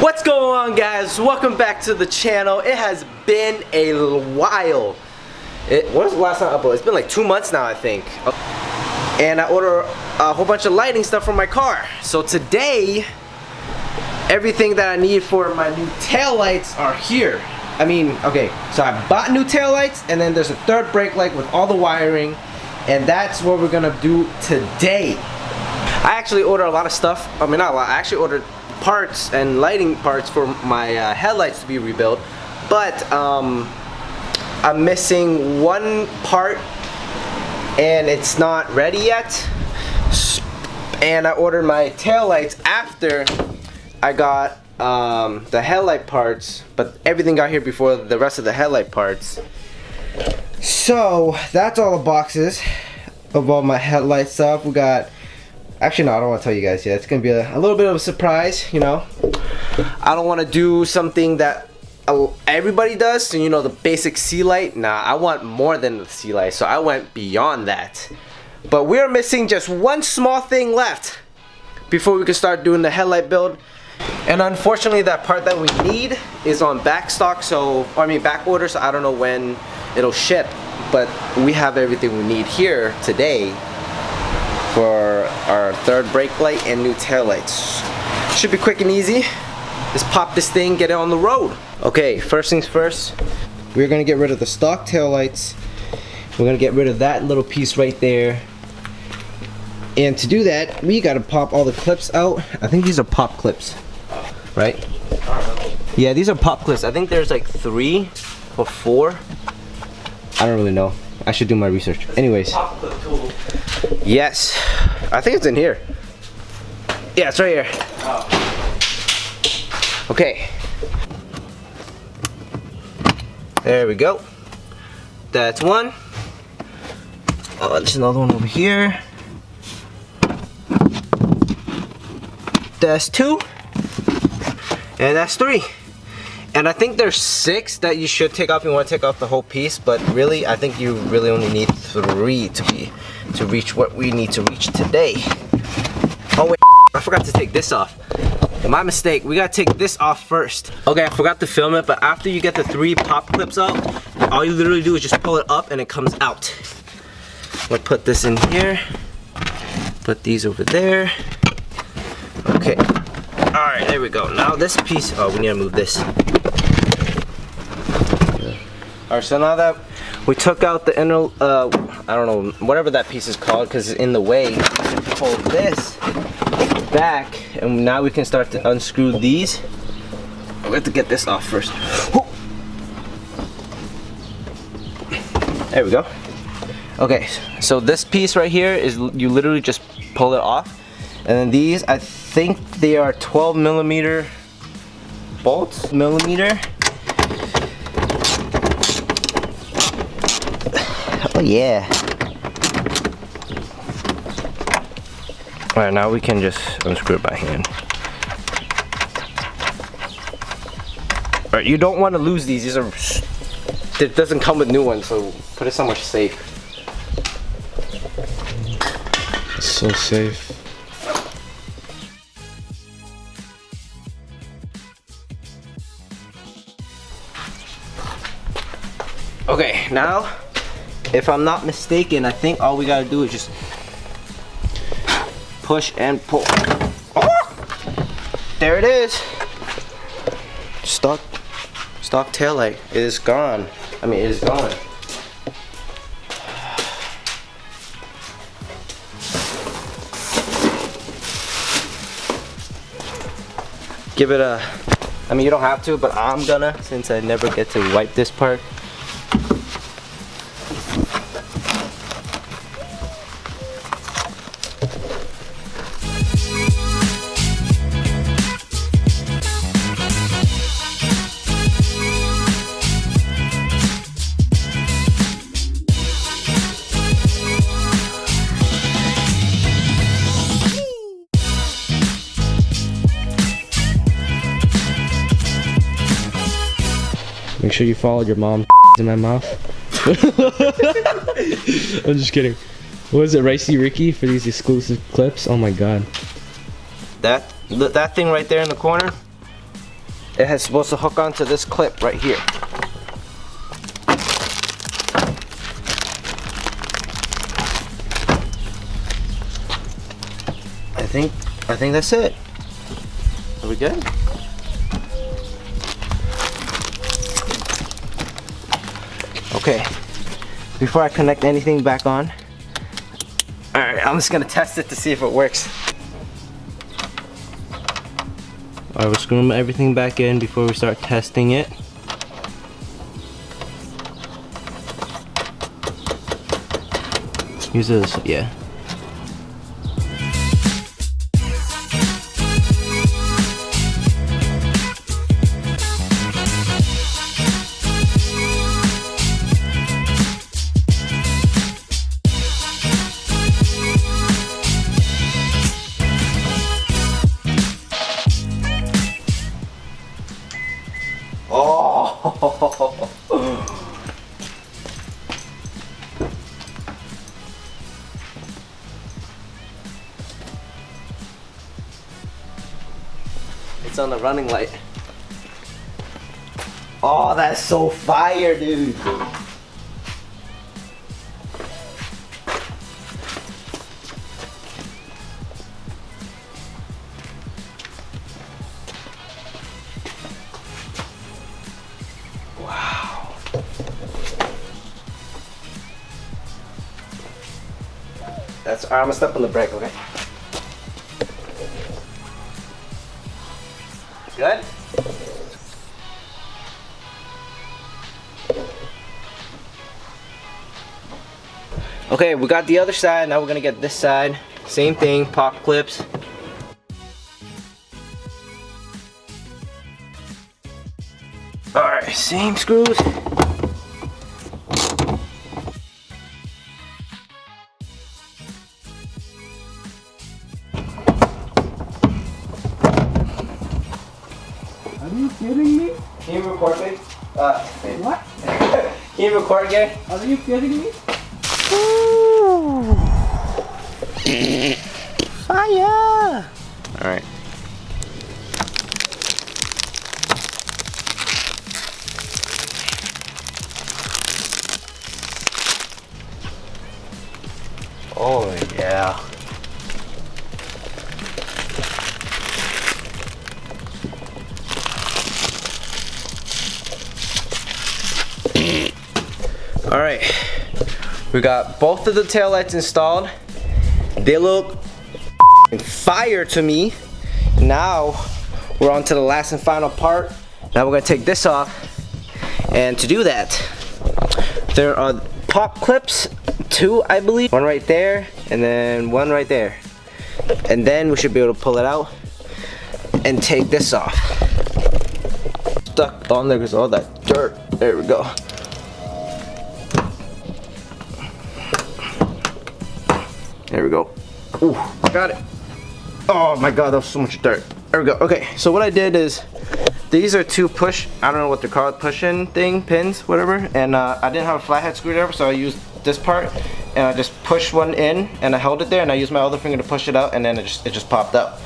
What's going on, guys? Welcome back to the channel. It has been a while. When was the last time I uploaded? It's been like 2 months now, I think. And I ordered a whole bunch of lighting stuff from my car. So today, everything that I need for my new tail lights are here. Okay, so I bought new tail lights, and then there's a third brake light with all the wiring, and that's what we're gonna do today. I actually ordered a lot of stuff. Not a lot. I actually ordered parts and lighting parts for my headlights to be rebuilt, but I'm missing one part and it's not ready yet. And I ordered my tail lights after I got the headlight parts, but everything got here before the rest of the headlight parts. So that's all the boxes of all my headlight stuff. We got, actually no, I don't want to tell you guys yet. It's gonna be a little bit of a surprise, you know. I don't want to do something that everybody does, so, you know, the basic sea light. Nah, I want more than the sea light, so I went beyond that. But we're missing just one small thing left before we can start doing the headlight build. And unfortunately, that part that we need is on back stock, so back order, so I don't know when it'll ship. But we have everything we need here today for our third brake light and new tail lights. Should be quick and easy. Just pop this thing, get it on the road. Okay, first things first, we're gonna get rid of the stock tail lights. We're gonna get rid of that little piece right there. And to do that, we gotta pop all the clips out. I think these are pop clips, right? Yeah, these are pop clips. I think there's like 3 or 4. I don't really know. I should do my research. Anyways. Pop clip tool. Yes, I think it's in here. Yeah, it's right here. Oh. Okay. There we go. That's one. Oh, there's another one over here. That's 2. And that's 3. And I think there's 6 that you should take off. You want to take off the whole piece, but really, I think you really only need 3 to reach what we need to reach today. Oh wait, I forgot to take this off. My mistake. We gotta take this off first. Okay, I forgot to film it, but after you get the 3 pop clips out, all you literally do is just pull it up and it comes out. I'm gonna put this in here. Put these over there. Okay. Alright, there we go. Now this piece, oh, we need to move this. Alright, so now that we took out the inner, I don't know, whatever that piece is called, because it's in the way, pull this back, and now we can start to unscrew these. We have to get this off first. There we go. Okay, so this piece right here is, you literally just pull it off. And then these, I think they are 12 millimeter bolts. Oh yeah. Alright, now we can just unscrew it by hand. Alright, you don't want to lose these. These are, it doesn't come with new ones, so put it somewhere safe. It's so safe. Okay, now, if I'm not mistaken, I think all we gotta do is just push and pull. Oh! There it is. Stock tail light is gone. It is gone. Give it a, you don't have to, but I'm gonna, since I never get to wipe this part. Make sure you followed your mom in my mouth. I'm just kidding. What was it, Ricey Ricky for these exclusive clips? Oh my god. That thing right there in the corner, it has supposed to hook onto this clip right here. I think that's it. Are we good? Okay. Before I connect anything back on, alright, I'm just gonna test it to see if it works. Alright, we're screwing everything back in before we start testing it. Use this, yeah. Oh! It's on the running light. Oh, that's so fire, dude. Wow. That's, I'm gonna step on the brake, okay? Good? Okay, we got the other side, now we're gonna get this side. Same thing, pop clips. Alright, same screws. Are you kidding me? Can you record me? What? Can you record again? Are you kidding me? Fire! Alright. Oh yeah. Alright, we got both of the taillights installed. They look fire to me. Now we're on to the last and final part. Now we're gonna take this off. And to do that, there are pop clips, 2 I believe. One right there, and then one right there. And then we should be able to pull it out and take this off. Stuck on there because all that dirt. There we go. There we go. Ooh, got it. Oh my god, that was so much dirt. There we go. Okay, so what I did is, these are 2 push, I don't know what they're called, push-in thing, pins, whatever. And I didn't have a flathead screwdriver, so I used this part. And I just pushed one in, and I held it there, and I used my other finger to push it out, and then it just popped out.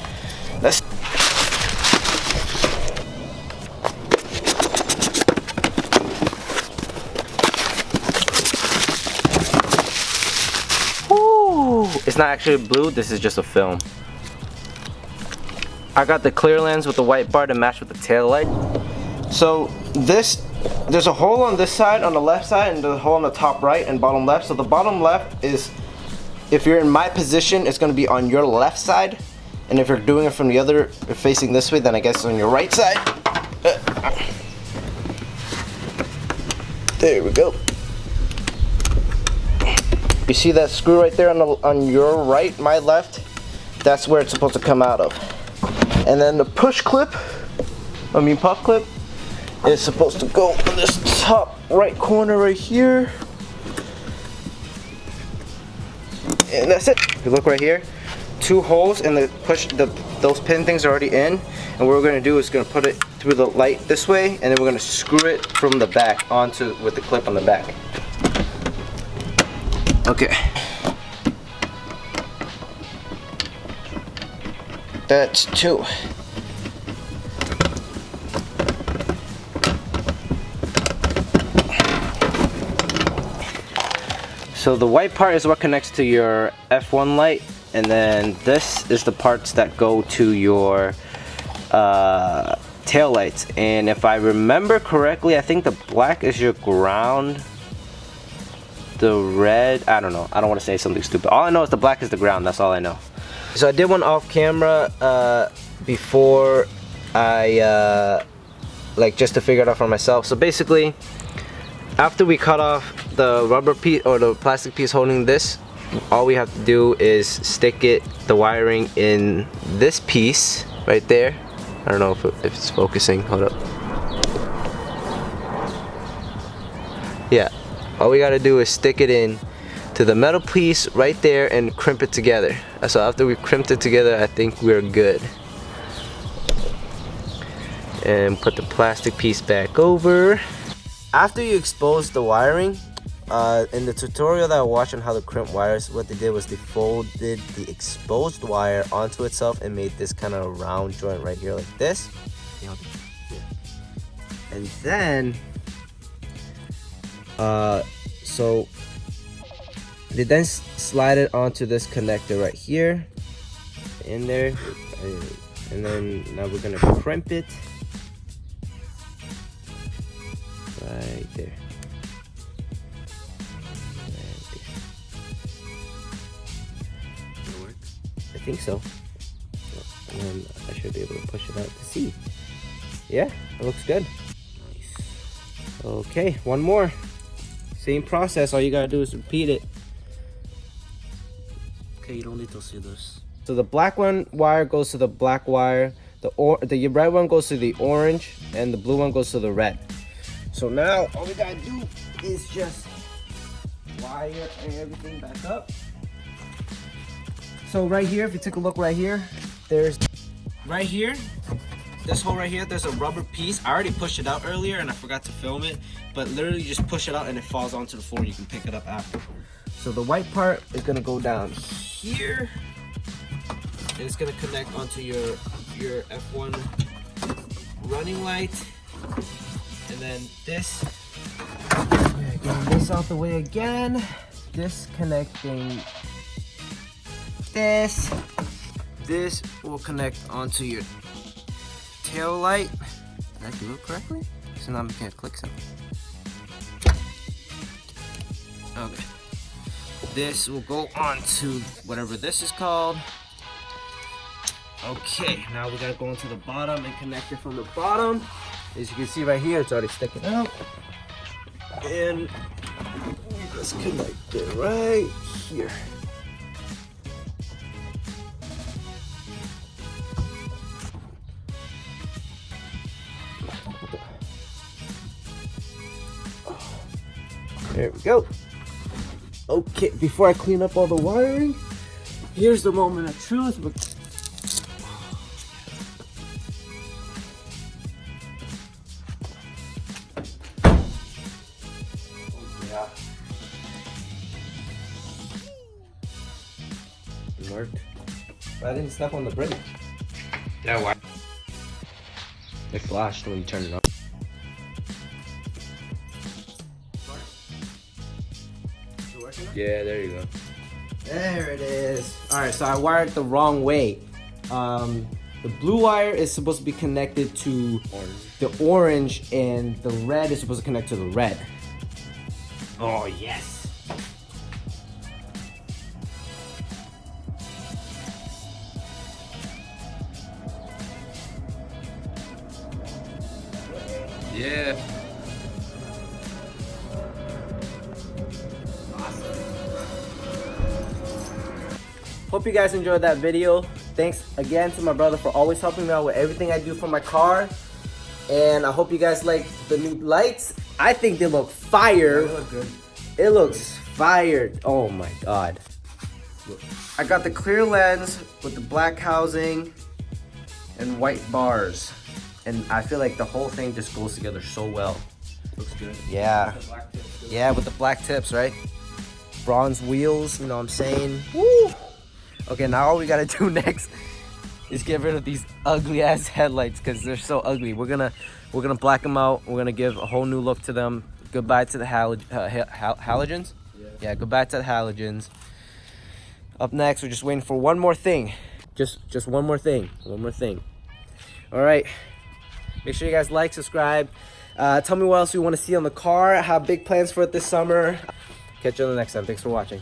Let's... It's not actually blue, this is just a film. I got the clear lens with the white bar to match with the tail light. So this, there's a hole on this side, on the left side, and there's a hole on the top right and bottom left. So the bottom left is, if you're in my position, it's gonna be on your left side. And if you're doing it from the other, facing this way, then I guess it's on your right side. There we go. You see that screw right there on your right, my left? That's where it's supposed to come out of. And then the push clip, pop clip, is supposed to go in this top right corner right here. And that's it. If you look right here, 2 holes, and those pin things are already in. And what we're gonna do is gonna put it through the light this way, and then we're gonna screw it from the back onto with the clip on the back. Okay. That's 2. So the white part is what connects to your F1 light, and then this is the parts that go to your tail lights. And if I remember correctly, I think the black is your ground. The red, I don't know. I don't want to say something stupid. All I know is the black is the ground. That's all I know. So I did one off camera before I like just to figure it out for myself. So basically, after we cut off the rubber piece or the plastic piece holding this, all we have to do is stick the wiring in this piece right there. I don't know if it's focusing. Hold up. Yeah. All we gotta do is stick it in to the metal piece right there and crimp it together. So after we crimped it together, I think we're good. And put the plastic piece back over. After you expose the wiring, in the tutorial that I watched on how to crimp wires, what they did was they folded the exposed wire onto itself and made this kind of round joint right here like this. And then so they then slide it onto this connector right here in there, and then now we're gonna crimp it right there. It works? I think so. And then I should be able to push it out to see. Yeah, it looks good. Nice. Okay, one more. Same process, all you gotta do is repeat it. Okay, you don't need to see this. So the black wire goes to the black wire, the red one goes to the orange, and the blue one goes to the red. So now all we gotta do is just wire everything back up. So right here, if you take a look right here, there's right here, this hole right here, there's a rubber piece. I already pushed it out earlier and I forgot to film it, but literally just push it out and it falls onto the floor. You can pick it up after. So the white part is gonna go down here, and it's gonna connect onto your F1 running light, and then this. Getting this out the way again. This connecting this. This will connect onto your tail light. Did I do it correctly? So now I'm making a click sound. Okay. This will go on to whatever this is called. Okay, now we gotta go into the bottom and connect it from the bottom. As you can see right here, it's already sticking out. And let's connect it right here. There we go. Okay, before I clean up all the wiring, here's the moment of truth. Yeah. It worked. But I didn't step on the brake. Yeah, why? It flashed when you turned it on. Yeah, there you go. There it is. All right, so I wired the wrong way. The blue wire is supposed to be connected to the orange, and the red is supposed to connect to the red. Oh, yes. Yeah. Hope you guys enjoyed that video. Thanks again to my brother for always helping me out with everything I do for my car. And I hope you guys like the new lights. I think they look fire. They look good. It looks fire. Oh my god. I got the clear lens with the black housing and white bars. And I feel like the whole thing just goes together so well. Looks good. Yeah. Yeah, with the black tips, right? Bronze wheels, you know what I'm saying? Woo! Okay, now all we gotta do next is get rid of these ugly ass headlights because they're so ugly. We're gonna black them out. We're gonna give a whole new look to them. Goodbye to the halogens. Yeah, goodbye to the halogens. Up next, we're just waiting for one more thing. Just one more thing. One more thing. All right. Make sure you guys like, subscribe. Tell me what else you want to see on the car. I have big plans for it this summer. Catch you on the next time. Thanks for watching.